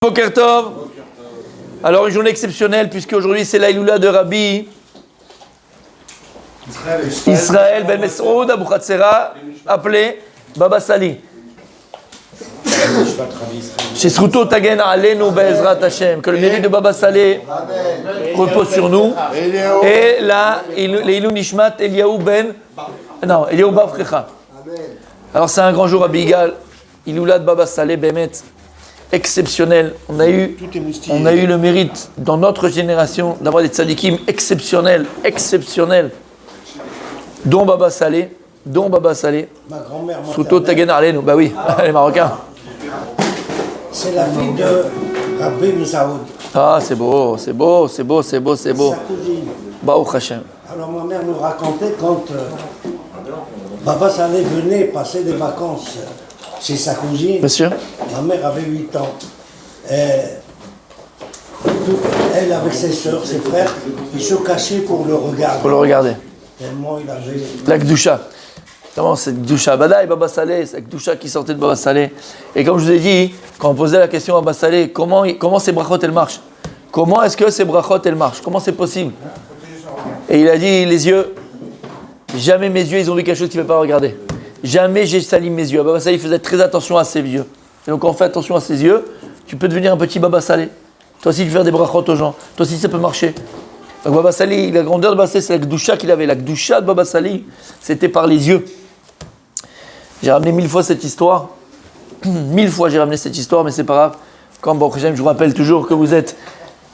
Boker Tov. Alors, une journée exceptionnelle, puisque aujourd'hui c'est l'Aïloula de Rabbi Israël Ben Mesroud Abou Khatsera, appelé Baba Sali. Chez Sruto Tagen Alenu Be'ezrat Hashem, que le mérite de Baba Salé repose sur nous. Et là, l'Eilou Nishmat Eliaou Bar Frecha. Alors, c'est un grand jour à Bigal. Iloula de Baba Salé, Bemet, exceptionnel. On a eu le mérite dans notre génération d'avoir des tzadikim exceptionnels. Dont Baba Salé. Ma grand-mère, Sruto Tagen Alenu. Bah oui, les Marocains. c'est la fille de Rabbi Misaoud. Ah, c'est beau. Sa cousine. Baruch Hashem. Alors ma mère nous racontait quand Baba Salé venait passer des vacances chez sa cousine. Monsieur. Ma mère avait 8 ans. Elle, avec ses soeurs, ses frères, ils se cachaient pour le regarder. Tellement il avait... La Gdusha. Vraiment, c'est Gdusha. Badaï, Baba Salé, c'est Gdusha qui sortait de Baba Salé. Et comme je vous ai dit, quand on posait la question à Baba Salé, comment ces brachot elles marchent? Comment est-ce que ces brachot elles marchent? Comment c'est possible? Et il a dit, les yeux, jamais mes yeux, ils ont vu quelque chose qu'il ne fallait pas regarder. Jamais j'ai sali mes yeux. Baba Salé faisait très attention à ses yeux. Et donc, quand on fait attention à ses yeux, tu peux devenir un petit Baba Salé. Toi aussi, tu fais des brachot aux gens. Toi aussi, ça peut marcher. Donc Baba Sali, la grandeur de Baba Sali, c'est la Gdusha qu'il avait. La Gdusha de Baba Sali, c'était par les yeux. J'ai ramené 1000 fois cette histoire. 1000 fois j'ai ramené cette histoire, mais c'est pas grave. Comme bon, je vous rappelle toujours que vous êtes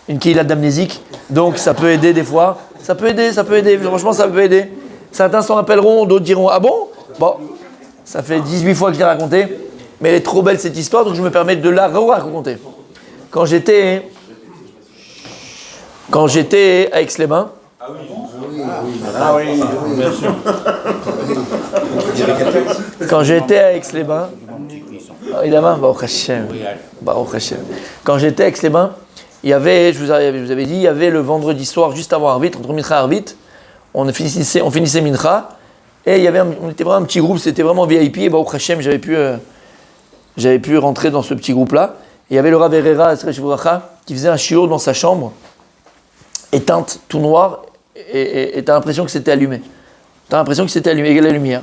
une kihila d'amnésique. Donc ça peut aider des fois. Ça peut aider. Franchement, ça peut aider. Certains s'en rappelleront, d'autres diront ah bon? Bon, ça fait 18 fois que je l'ai raconté. Mais elle est trop belle cette histoire, donc je me permets de la raconter. Quand j'étais à Aix-les-Bains. Ah oui, bien sûr. Quand j'étais à Aix-les-Bains. Évidemment, Baruch Hashem. Quand j'étais à Aix-les-Bains, il y avait, je vous avais dit, il y avait le vendredi soir, juste avant Arvit, entre Mincha et Arvit, on finissait Mincha, et on était vraiment un petit groupe, c'était vraiment VIP, et Baruch Hashem, j'avais pu rentrer dans ce petit groupe-là. Et il y avait le Rav Herrera, qui faisait un shiur dans sa chambre, éteinte, tout noir, et tu as l'impression que c'était allumé. Tu as l'impression que c'était allumé, et la lumière.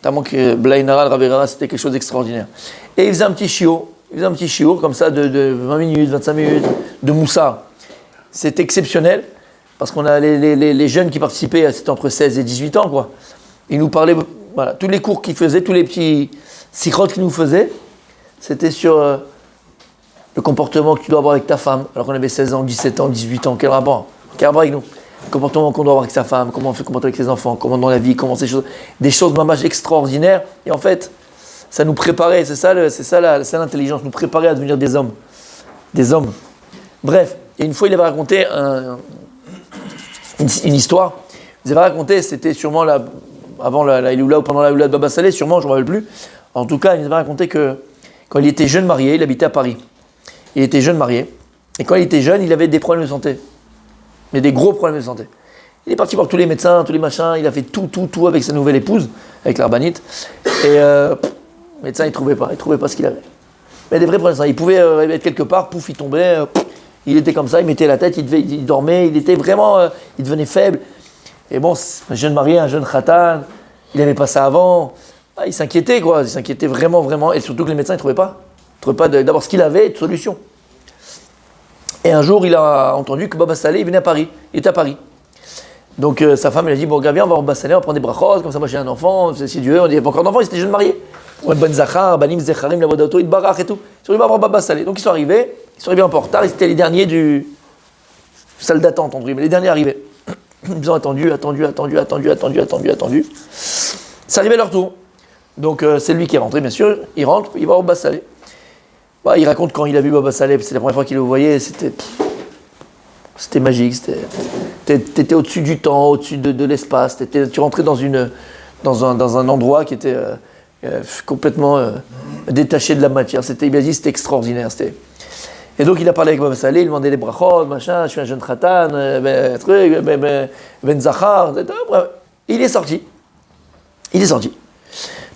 Tellement que Blainara, le Ravera, c'était quelque chose d'extraordinaire. Et il faisait un petit shiur, comme ça, de 20 minutes, 25 minutes, de moussa. C'était exceptionnel, parce qu'on a les jeunes qui participaient, c'était entre 16 et 18 ans, quoi. Ils nous parlaient, voilà, tous les cours qu'ils faisaient, tous les petits sikhot qu'ils nous faisaient, c'était sur le comportement que tu dois avoir avec ta femme, alors qu'on avait 16 ans, 17 ans, 18 ans, quel rapport avec nous? Le comportement qu'on doit avoir avec sa femme, comment on fait comporter avec ses enfants, comment dans la vie, comment ces choses, des choses mamages extraordinaires. Et en fait, ça nous préparait, c'est ça l'intelligence, nous préparer à devenir des hommes. Bref, et une fois il avait raconté une histoire. Il avait raconté, c'était sûrement avant la Iloula ou pendant la Iloula de Baba Salé, sûrement, je ne me rappelle plus. En tout cas, il avait raconté que quand il était jeune marié, il habitait à Paris. Il était jeune marié, et quand il était jeune, il avait des problèmes de santé. Mais des gros problèmes de santé. Il est parti voir tous les médecins, tous les machins, il a fait tout avec sa nouvelle épouse, avec l'arbanite. Et le médecin, il trouvait pas ce qu'il avait. Mais des vrais problèmes de santé. Il pouvait être quelque part, pouf, il tombait, il était comme ça, il mettait la tête, il dormait, il était vraiment, il devenait faible. Et bon, un jeune marié, un jeune khatan, il n'avait pas ça avant. Il s'inquiétait, quoi, il s'inquiétait vraiment, et surtout que les médecins, ils trouvaient pas d'abord ce qu'il avait et de solution. Et un jour, il a entendu que Baba Salé, il venait à Paris. Il était à Paris. Donc sa femme, elle a dit, bon, viens, on va au Baba Salé, on va prendre des brachos, comme ça, moi j'ai un enfant, si Dieu, on dit, il n'y a pas encore d'enfant, il était jeune marié. Ben Zachar, Banim Zecharim, la Bodato, il barach et tout. Ils sont arrivés à voir Baba Salé. Donc ils sont arrivés un peu en retard, ils étaient les derniers du salle d'attente, les derniers arrivés. Ils ont attendu. C'est arrivé leur tour. Donc c'est lui qui est rentré, bien sûr, il rentre, il va au Baba Salé. Il raconte quand il a vu Baba Salé, c'était la première fois qu'il le voyait, c'était magique, t'étais au-dessus du temps, au-dessus de l'espace, tu rentrais dans un endroit qui était complètement détaché de la matière, il a dit c'était extraordinaire. Et donc il a parlé avec Baba Salé, il demandait les brachot, machin, je suis un jeune khatan, ben Zachar, il est sorti.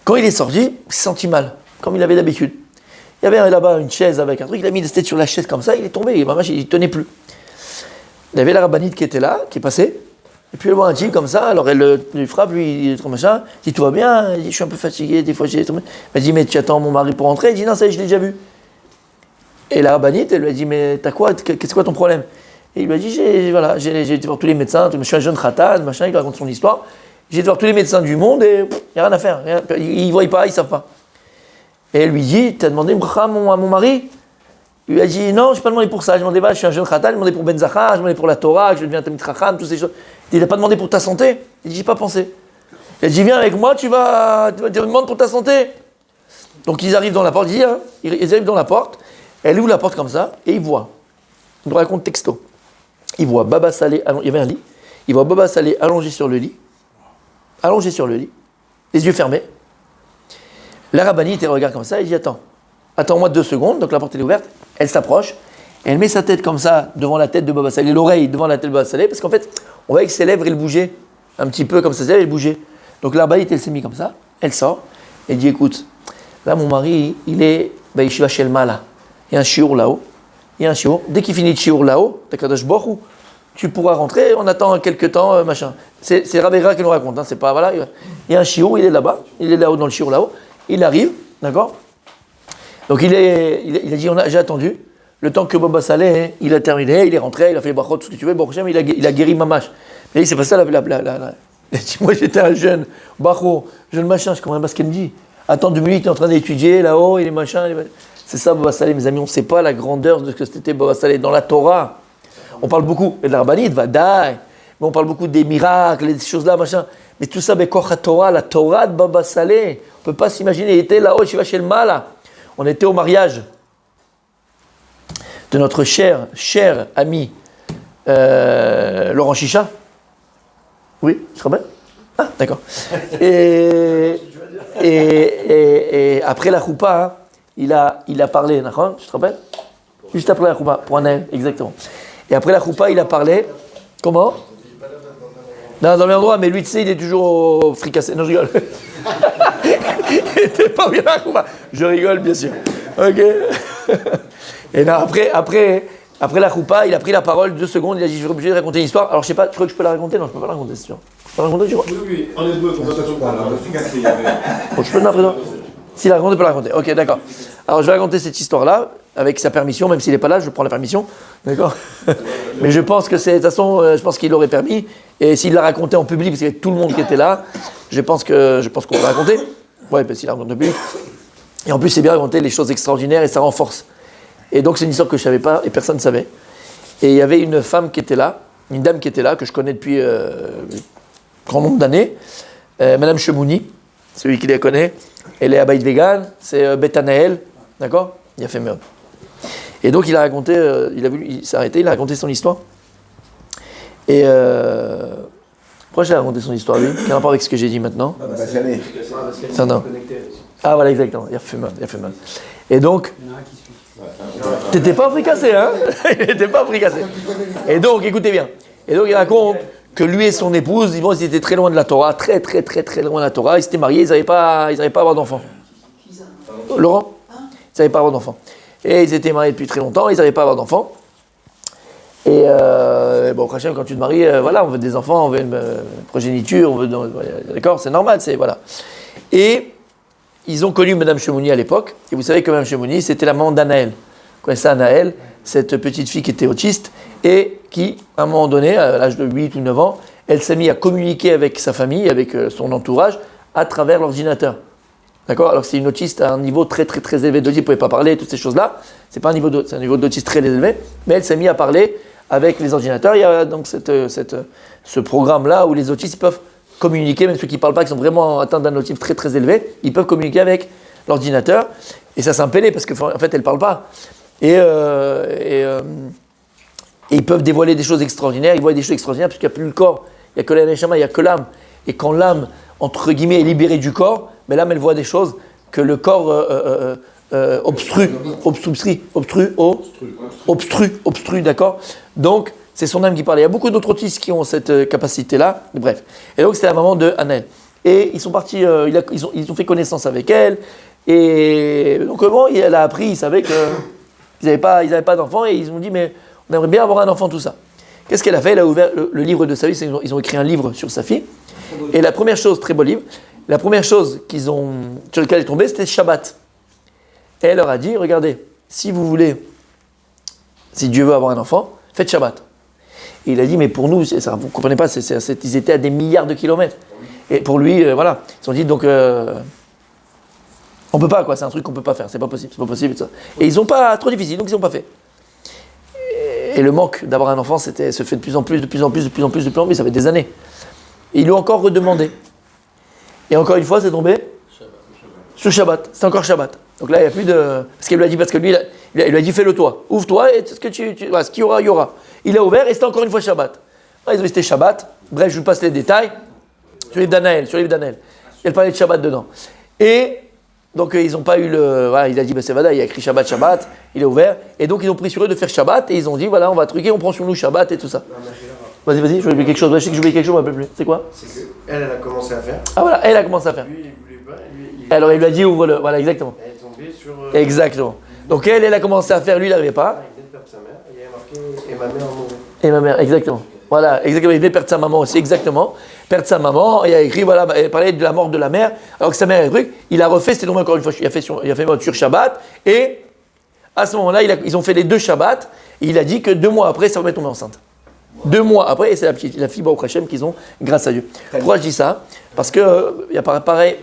Quand il est sorti, il s'est senti mal, comme il avait d'habitude. Il y avait là-bas une chaise avec un truc, il a mis la tête sur la chaise comme ça, il est tombé, il ne tenait plus. Il y avait la rabbinite qui était là, qui est passée, et puis elle voit un type comme ça, alors elle lui frappe, lui, il est trop machin, il dit tout va bien, il dit je suis un peu fatigué, des fois j'ai tombé. Elle dit mais tu attends mon mari pour rentrer, il dit non, ça y est, je l'ai déjà vu. Et la rabbinite, elle lui a dit mais t'as quoi, c'est quoi ton problème? Et il lui a dit j'ai été voir tous les médecins, je suis un jeune khatan, machin, il raconte son histoire, j'ai été voir tous les médecins du monde et il n'y a rien à faire, ils ne voient pas, ils ne savent pas. Et elle lui dit, t'as demandé à mon mari? Il lui a dit, non, je n'ai pas demandé pour ça, je demandé, je suis un jeune khatan, je demandé pour Ben Zachar, je demandé pour la Torah, que je deviens Tamid Chacham, toutes ces choses. Il n'a pas demandé pour ta santé? Il dit, j'y ai pas pensé. Elle dit, viens avec moi, tu demandes pour ta santé. Donc ils arrivent dans la porte, ils arrivent dans la porte, elle ouvre la porte comme ça, et il voit, il nous raconte texto, il voit Baba Salé, il y avait un lit, il voit Baba Salé allongé sur le lit, les yeux fermés. La rabbinite, elle regarde comme ça, elle dit attends-moi 2 secondes, donc la porte est ouverte, elle s'approche, elle met sa tête comme ça devant la tête de Baba Salé, l'oreille devant la tête de Baba Salé, parce qu'en fait, on voyait que ses lèvres, elles bougeaient, un petit peu comme ça, elles bougeaient. Donc la rabbinite, elle s'est mise comme ça, elle sort, elle dit écoute, là mon mari, il est, Yeshiva Shelma là, il y a un shiur là-haut, dès qu'il finit le shiur là-haut, tu pourras rentrer, on attend quelques temps, machin. C'est Ravera qui nous raconte, c'est pas, voilà, il y a un shiur, il est là-bas, il est là-haut dans le shiur là-haut, il arrive, d'accord? Donc il a dit, j'ai attendu, le temps que Baba Saleh, il a terminé, il est rentré, il a fait les brachot, tout ce que tu veux, bon, il a guéri Mamash. Mais c'est pas ça, il a dit, moi j'étais un jeune, jeune machin, je comprends pas ce qu'elle me dit. Attends 2 minutes, il est en train d'étudier là-haut, il est machin, c'est ça Baba Saleh, mes amis, on ne sait pas la grandeur de ce que c'était Baba Saleh dans la Torah. On parle beaucoup, et de la rabbinite, Vadaï, mais on parle beaucoup des miracles, des choses là, machin. Mais tout ça, Torah, la Torah de Baba Saleh, on ne peut pas s'imaginer, il était là-haut, Shiva Shelma, là. On était au mariage de notre cher ami Laurent Chicha. Oui, je te rappelle? Ah, d'accord. Et après la choupa, il a parlé, d'accord? Tu te rappelles? Juste après la choupa, pour Anaël, exactement. Et après la choupa, il a parlé. Comment? Non, dans le même endroit, mais lui, tu sais, il est toujours au fricassé. Non, je rigole. Il n'était pas bien à la choupa. Je rigole, bien sûr. Ok. Et non, après la choupa, il a pris la parole 2 secondes, il a dit, je suis obligé de raconter une histoire. Alors, je sais pas, tu crois que je peux la raconter? Non, je peux pas la raconter, c'est sûr. Je peux la raconter, je crois. Oui, en hébreu, conversation par là, le fricassé. Bon, je peux la raconter. S'il la raconte, je peux la raconter. Ok, d'accord. Alors, je vais raconter cette histoire-là, avec sa permission, même s'il n'est pas là, je prends la permission. D'accord. Mais je pense que c'est, de toute façon, je pense qu'il l'aurait permis. Et s'il l'a raconté en public, parce qu'il y avait tout le monde qui était là, je pense qu'on peut la raconter. Ouais, parce qu'il la raconte en public. Et en plus, c'est bien raconter les choses extraordinaires et ça renforce. Et donc, c'est une histoire que je ne savais pas et personne ne savait. Et il y avait une femme qui était là, une dame qui était là, que je connais depuis grand nombre d'années, Madame Chemouni, celui qui la connaît. Elle est à Baït Vegan, c'est Bethanaël, d'accord? Il a fait merde. Et donc, il a raconté, il s'est arrêté, il a raconté son histoire. Et pourquoi j'ai raconté son histoire, lui? Quel rapport avec ce que j'ai dit maintenant? Ça, non. Ah, voilà, exactement. Il a fait mal. Et donc, t'étais pas fricassé, hein? Il n'était pas fricassé. Et donc, écoutez bien. Et donc, il raconte que lui et son épouse, ils étaient très loin de la Torah, très loin de la Torah. Ils s'étaient mariés, ils n'arrivaient pas à avoir d'enfants. Laurent? Ils n'arrivaient pas à avoir d'enfants. Et ils étaient mariés depuis très longtemps, ils n'arrivaient pas à avoir d'enfants. Et bon, Hachem, quand tu te maries, voilà, on veut des enfants, on veut une progéniture, on veut, d'accord, c'est normal, c'est voilà. Et ils ont connu Madame Chemouni à l'époque, et vous savez que Madame Chemouni, c'était la maman d'Anaël. Vous connaissez Anaël, cette petite fille qui était autiste, et qui, à un moment donné, à l'âge de 8 ou 9 ans, elle s'est mise à communiquer avec sa famille, avec son entourage, à travers l'ordinateur. D'accord? Alors c'est une autiste à un niveau très élevé d'autisme, elle ne pouvait pas parler, toutes ces choses-là. C'est un niveau d'autisme très élevé, mais elle s'est mise à parler avec les ordinateurs. Il y a donc ce programme-là où les autistes peuvent communiquer, même ceux qui ne parlent pas, qui sont vraiment atteints d'un autisme très élevé, ils peuvent communiquer avec l'ordinateur. Et ça s'est impellé parce qu'en fait, elle ne parle pas. Et ils peuvent dévoiler des choses extraordinaires. Ils voient des choses extraordinaires parce qu'il n'y a plus le corps. Il n'y a que la neshama, il n'y a que l'âme. Et quand l'âme, entre guillemets, est libérée du corps, mais l'âme, elle voit des choses que le corps obstrue, d'accord? Donc, c'est son âme qui parle. Il y a beaucoup d'autres autistes qui ont cette capacité-là. Bref. Et donc, c'était la maman de Anaël. Et ils sont partis, ils ont fait connaissance avec elle. Et donc, bon, elle a appris, ils savaient qu'ils n'avaient pas d'enfant et ils ont dit, mais on aimerait bien avoir un enfant, tout ça. Qu'est-ce qu'elle a fait? Elle a ouvert le livre de sa vie, ils ont écrit un livre sur sa fille. Et la première chose, très beau livre, la première chose sur laquelle elle est tombée, c'était Shabbat. Et elle leur a dit, regardez, si Dieu veut avoir un enfant, faites Shabbat. Et il a dit, mais pour nous, vous ne comprenez pas, ils étaient à des milliards de kilomètres. Et pour lui, voilà, ils ont dit, donc, on peut pas, quoi, c'est un truc qu'on peut pas faire, c'est pas possible, ça. Et ils n'ont pas, trop difficile, donc ils n'ont pas fait. Et le manque d'avoir un enfant, se fait de plus en plus, ça fait des années. Et ils lui ont encore redemandé. Et encore une fois, c'est tombé sur Shabbat, c'est encore Shabbat. Donc là, il n'y a plus de... Parce que lui, il lui a dit, fais-le toi, ouvre-toi, et ce qu'il y aura, il y aura. Il a ouvert, et c'était encore une fois Shabbat. Ils ont dit, c'était Shabbat, bref, je vous passe les détails, sur le livre d'Anaël. Il parlait de Shabbat dedans. Et donc, ils n'ont pas eu voilà, il a dit, c'est Vada, il a écrit Shabbat, il est ouvert, et donc ils ont pris sur eux de faire Shabbat, et ils ont dit, voilà, on va truquer, on prend sur nous Shabbat et tout ça. Vas-y, je vais oublier quelque chose, je sais que j'ai oublié quelque chose, je ne me rappelle plus. C'est quoi? C'est qu'elle, elle a commencé à faire. Ah voilà, elle a commencé à faire. Lui, il voulait pas, Alors il lui a dit, ouvre-le, voilà, exactement. Elle est tombée sur... Exactement. Donc elle a commencé à faire, lui, il n'arrivait pas. Il venait de perdre sa mère, il y avait marqué « Et ma mère mourait ». Et ma mère, exactement. Voilà, exactement. Il venait perdre sa maman aussi, exactement. Perdre sa maman, et il a écrit, voilà, il parlait de la mort de la mère, alors que sa mère a truc, il a refait, c'était tombé encore une fois, il a fait sur Shabbat, et à ce moment-là, ils ont fait les 2 Shabbats, et il a dit que 2 mois après, sa femme est tombée enceinte. 2 mois après, et c'est la fille Baruch Hashem qu'ils ont, grâce à Dieu. Pourquoi je dis ça? Parce que, il y a pareil.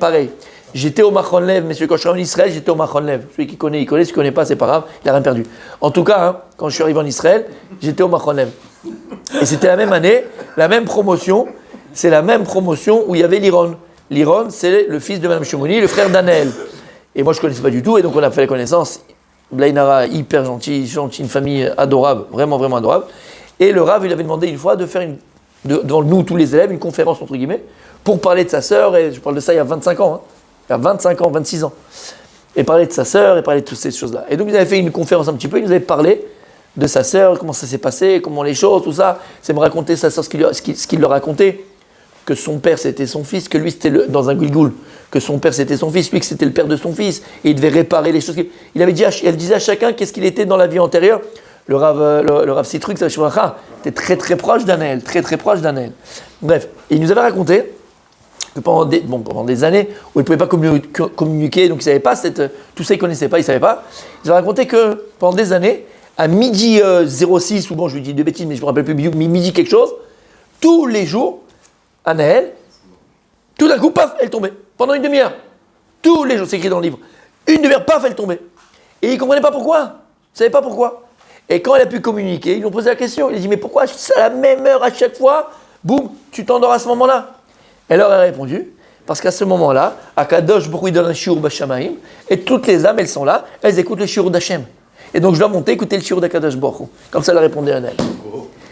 J'étais au Machon Lev, messieurs, quand je suis arrivé en Israël, j'étais au Machon Lev. Celui qui connaît, il connaît, celui qui ne connaît pas, c'est pas grave, il n'a rien perdu. En tout cas, quand je suis arrivé en Israël, j'étais au Machon Lev. Et c'était la même année, la même promotion, c'est la même promotion où il y avait Liron. Liron, c'est le fils de Mme Shimoni, le frère d'Anaël. Et moi, je ne connaissais pas du tout, et donc on a fait la connaissance. Blainara, hyper gentil, une famille adorable, vraiment, vraiment adorable. Et le Rav, il avait demandé une fois de faire devant nous, tous les élèves, une conférence, entre guillemets, pour parler de sa sœur, et je parle de ça il y a 25 ans, il y a 25 ans, 26 ans. Et parler de sa sœur, et parler de toutes ces choses-là. Et donc, ils avaient fait une conférence un petit peu, ils nous avaient parlé de sa sœur, comment ça s'est passé, comment les choses, tout ça. C'est me raconter sa sœur, ce qu'il leur racontait, que son père c'était son fils, que lui c'était dans un Gulgoul, que son père c'était son fils, lui que c'était le père de son fils, et il devait réparer les choses. Elle disait à chacun qu'est-ce qu'il était dans la vie antérieure. Le Rav Citruk, ça était très très proche d'Anaël, très très proche d'Anaël. Bref, il nous avait raconté que pendant des années où il ne pouvait pas communiquer, donc il ne savait pas, tout ça il ne connaissait pas, il ne savait pas, il nous a raconté que pendant des années, à midi 06, ou bon je lui dis de bêtises, mais je ne me rappelle plus, midi quelque chose, tous les jours, Anaël, tout d'un coup, paf, elle tombait, pendant une demi-heure. Tous les jours, c'est écrit dans le livre. Une demi-heure, paf, elle tombait. Et il ne comprenait pas pourquoi, il ne savait pas pourquoi. Et quand elle a pu communiquer, ils lui ont posé la question, il a dit, mais pourquoi c'est à la même heure à chaque fois, boum, tu t'endors à ce moment-là? Elle leur a répondu, parce qu'à ce moment-là, Akadosh Baruch Hu donne un shiur b'shamaim, et toutes les âmes, elles sont là, elles écoutent le shiur d'Hachem. Et donc je dois monter, écouter le shiur d'Akadosh Baruch Hu. Comme ça, elle a répondu à elle.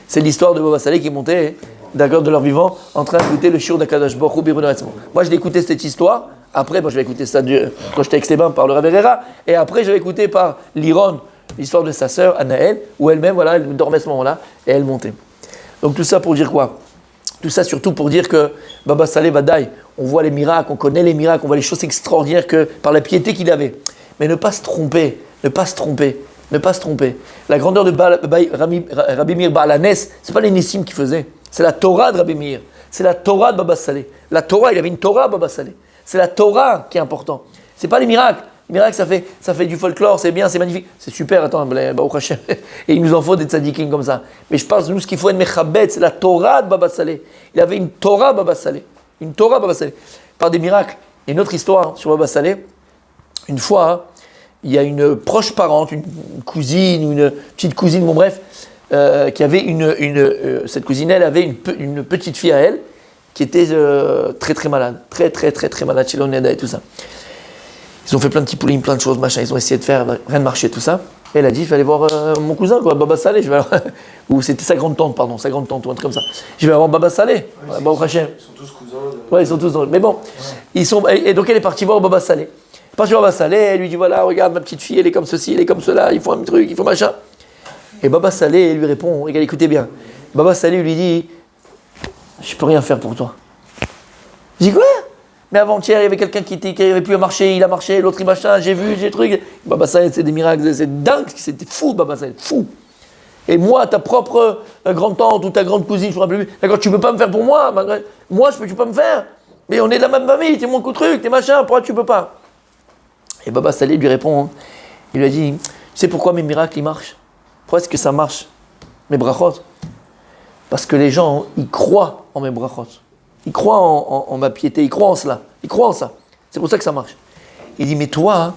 C'est l'histoire de Baba Saleh qui montait, d'accord, de leur vivant, en train d'écouter le shiur d'Akadosh Baruch Hu Biruna Atzmo. Moi, je l'ai écouté cette histoire, après, je vais écouter ça quand j'étais avec Esteban par le Rav Herrera, et après, je vais écouter par Liron, l'histoire de sa sœur, Anaël, où elle-même, voilà, elle dormait à ce moment-là, et elle montait. Donc tout ça pour dire quoi? Tout ça surtout pour dire que Baba Saleh Vadaï, on voit les miracles, on connaît les miracles, on voit les choses extraordinaires que, par la piété qu'il avait. Mais ne pas se tromper. La grandeur de Rabbi Meir Baal Hanes, ce n'est pas les Nissim qui faisaient, c'est la Torah de Rabbi Meir, c'est la Torah de Baba Saleh. La Torah, il avait une Torah, Baba Saleh. C'est la Torah qui est important. Ce n'est pas les miracles. Les miracles, ça fait du folklore, c'est bien, c'est magnifique. C'est super, attends, Baruch Hashem. Et il nous en faut des tzadikim comme ça. Mais je pense, nous, ce qu'il faut être mechabet, c'est la Torah de Baba Saleh. Il avait une Torah, Baba Saleh. Une Torah, Baba Saleh. Par des miracles. Il y a une autre histoire sur Baba Saleh. Une fois, il y a une proche parente, une cousine, ou une petite cousine, bon bref, qui avait cette cousine, elle avait une petite fille à elle, qui était très très malade. Très malade chez l'Oneda et tout ça. Ils ont fait plein de petits poulings, plein de choses, machin. Ils ont essayé de faire, rien de marcher, tout ça. Et elle a dit, il fallait voir mon cousin, quoi, Baba Saleh. Ou c'était sa grande-tante, ou un truc comme ça. Je vais avoir Baba Saleh. Baruch Hashem. Ils sont tous cousins. Ouais, ils sont tous dans... Mais bon, et donc elle est partie voir Baba Saleh. Elle est partie voir Baba Saleh, elle lui dit, voilà, regarde, ma petite fille, elle est comme ceci, elle est comme cela, il faut un truc, il faut machin. Et Baba Saleh lui répond, regarde, écoutez bien. Baba Saleh lui dit, je peux rien faire pour toi. Je dis, quoi? Mais avant-hier, il y avait quelqu'un qui n'arrivait plus à marcher, il a marché, l'autre il machin, j'ai vu, j'ai truc. Baba Saleh, c'est des miracles, c'est dingue, c'était fou, Baba Saleh, fou. Et moi, ta propre grande-tante ou ta grande cousine, je ne me rappelle plus, d'accord, tu ne peux pas me faire pour moi, moi, tu ne peux pas me faire. Mais on est de la même famille, t'es mon truc, t'es machin, pourquoi tu ne peux pas? Et Baba Saleh lui répond, il lui a dit, tu sais pourquoi mes miracles, ils marchent? Pourquoi est-ce que ça marche, mes brachot? Parce que les gens, ils croient en mes brachot. Ils croient en ma piété, ils croient en cela. Ils croient en ça. C'est pour ça que ça marche. Il dit, mais toi,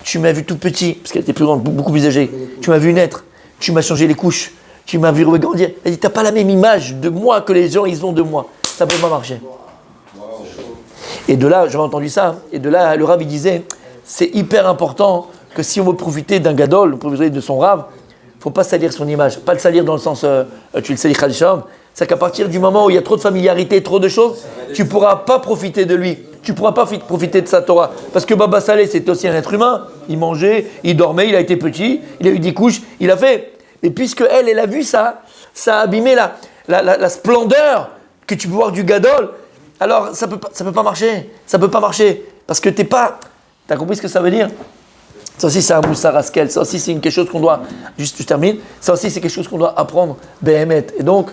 tu m'as vu tout petit, parce qu'elle était plus grande, beaucoup plus âgée. Tu m'as vu naître, tu m'as changé les couches, tu m'as vu grandir. Elle dit, t'as pas la même image de moi que les gens, ils ont de moi. Ça peut pas marcher. Et de là, j'avais entendu ça, et de là, le Rav, il disait, c'est hyper important que si on veut profiter d'un gadol, profiter de son Rav, faut pas salir son image. Pas le salir dans le sens, tu le salis Khadisham. C'est qu'à partir du moment où il y a trop de familiarité, trop de choses, tu ne pourras pas profiter de lui. Tu ne pourras pas profiter de sa Torah. Parce que Baba Saleh, c'était aussi un être humain. Il mangeait, il dormait, il a été petit, il a eu des couches, il a fait. Et puisque elle a vu ça, ça a abîmé la splendeur que tu peux voir du gadol. Alors, ça peut pas marcher. Ça peut pas marcher. Parce que t'es pas... T'as compris ce que ça veut dire? Ça aussi, c'est un moussar askel. Ça aussi, c'est quelque chose qu'on doit... Juste, je termine. Ça aussi, c'est quelque chose qu'on doit apprendre. Behemet. Et donc...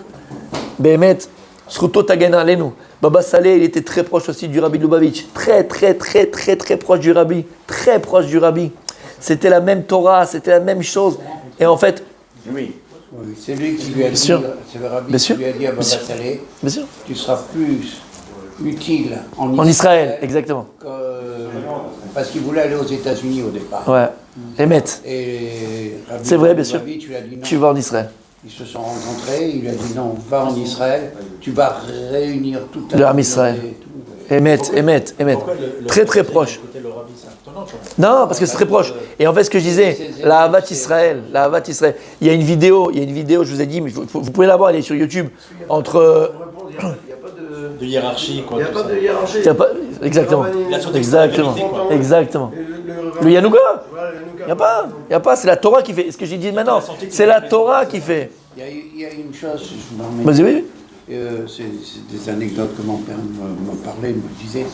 Behemet, Sruto Tagena Alenu. Baba Saleh, il était très proche aussi du Rabbi Lubavitch. Très proche du Rabbi. Très proche du Rabbi. C'était la même Torah, c'était la même chose. Et en fait... Oui. C'est lui qui lui a dit, c'est le Rabbi qui lui a dit à Baba Saleh, tu seras plus utile en Israël. Exactement. Parce qu'il voulait aller aux États-Unis au départ. Ouais. Emet. Et Rabbi, c'est vrai, bien sûr. Rabbi, tu lui as dit non. Tu vas en Israël. Ils se sont rencontrés, il lui a dit non, va en Israël, tu vas réunir toute la... Le Ham Israël. Emet. Très proche. Non, parce que c'est très proche. Et en fait, ce que je disais, la Havat Israël. Il y a une vidéo, je vous ai dit, mais vous pouvez la voir, elle est sur YouTube. Entre... Il n'y a pas De hiérarchie, quoi. Il n'y a pas de hiérarchie. Exactement. Exactement. Le Yanouka. Il n'y a pas, c'est la Torah qui fait. Ce que j'ai dit maintenant, c'est la Torah qui fait. Il y a une chose, je m'en remets. Vas-y, oui. C'est des anecdotes que mon père me parlait, me disait.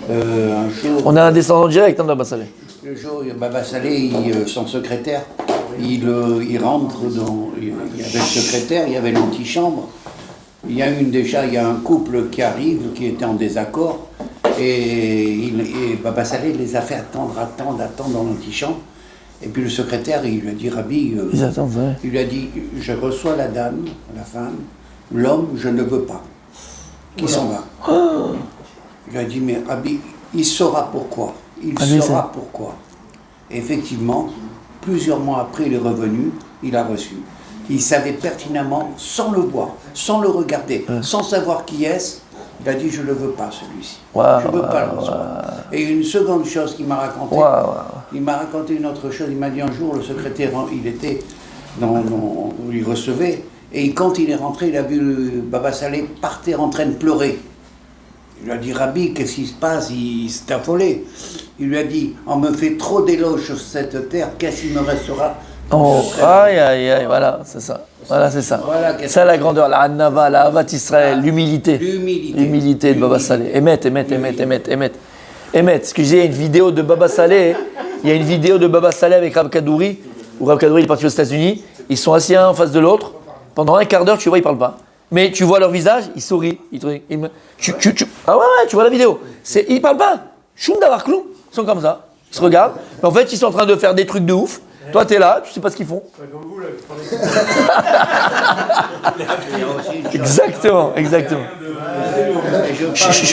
Un jour, on a un descendant direct, hein, Baba Saleh. Le jour, Baba Saleh, son secrétaire, il rentre dans... Il y avait le secrétaire, il y avait l'antichambre. Il y a un couple qui arrive, qui était en désaccord, et Baba Saleh les a fait attendre dans l'antichambre. Et puis le secrétaire, il lui a dit, Rabbi, il lui a dit, je reçois la dame, la femme, l'homme, je ne veux pas. Qui s'en va. Il lui a dit, mais Rabbi, il saura pourquoi. Pourquoi. Et effectivement, plusieurs mois après, il est revenu, il a reçu. Il savait pertinemment, sans le voir, sans le regarder, sans savoir qui est-ce, il a dit, je ne le veux pas, celui-ci. Je ne veux pas le recevoir. Et une seconde chose qu'il m'a raconté, il m'a raconté une autre chose. Il m'a dit un jour, le secrétaire, il était où il recevait, et quand il est rentré, il a vu Baba Saleh partir en train de pleurer. Il lui a dit, Rabbi, qu'est-ce qui se passe? Il s'est affolé. Il lui a dit, on me fait trop d'éloges sur cette terre, qu'est-ce qu'il me restera? Voilà, c'est ça. Voilà, c'est ça. C'est la grandeur, la Hanava, la Havat Israël, l'humilité. L'humilité de Baba Saleh. Emet. Ce que je disais, il y a une vidéo de Baba Saleh. Il y a une vidéo de Baba Saleh avec Rav Kadouri, où Rav Kadouri est parti aux États-Unis. Ils sont assis un en face de l'autre. Pendant un quart d'heure, tu vois, ils ne parlent pas. Mais tu vois leur visage, ils sourient. Tu vois la vidéo. Ils ne parlent pas. Choum d'avoir clou. Ils sont comme ça. Ils se regardent. Mais en fait, ils sont en train de faire des trucs de ouf. Toi, t'es là, tu sais pas ce qu'ils font. Comme vous, là, Exactement.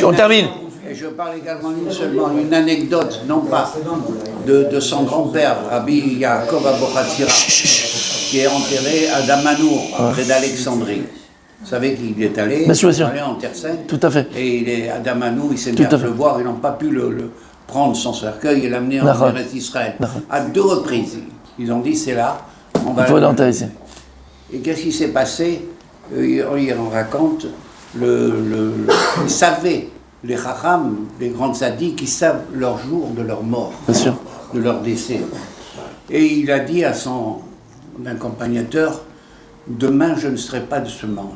On termine. Et je parle également une anecdote, non pas de son grand-père, Rabbi Yaakov Abochatzira, qui est enterré à Damanour, près d'Alexandrie. Vous savez qu'il est allé, en Terre Sainte. Tout à fait. Et il est à Damanour, il s'est mis à pleuvoir, ils n'ont pas pu le prendre son cercueil et l'amener en Eretz Israël. À 2 reprises. Ils ont dit, c'est là, on va... Il faut l'enterrer. Et qu'est-ce qui s'est passé? Il en raconte, ils savaient, les Chacham, les grands tzaddik, ils savent leur jour de leur mort, de leur décès. Et il a dit à son accompagnateur, demain je ne serai pas de ce monde.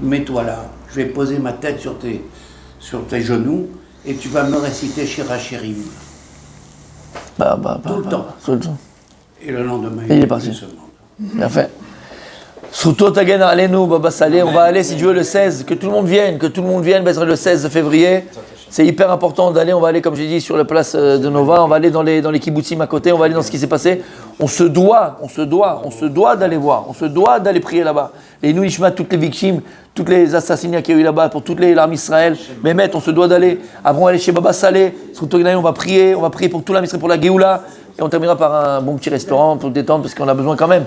mets-toi là, je vais poser ma tête sur tes genoux et tu vas me réciter Shirachirim. Tout le temps. Tout le temps. Et le lendemain, Il est parti. Bien fait. Souto Tagen Alenu, Baba Saleh, on va aller si Dieu le 16, que tout le monde vienne, le 16 février. C'est hyper important d'aller, on va aller comme j'ai dit sur la place de Nova, on va aller dans les kibbutzim à côté, on va aller dans ce qui s'est passé. On se doit d'aller voir, on se doit d'aller prier là-bas. Les Nouishma, toutes les victimes, tous les assassinats qu'il y a eu là-bas, pour toutes les larmes Israël, Mehmet, on se doit d'aller. Après on va aller chez Baba Saleh, Souto Tagen, on va prier pour tout l'âme Israël, pour la Géoula, et on terminera par un bon petit restaurant pour détendre parce qu'on a besoin quand même.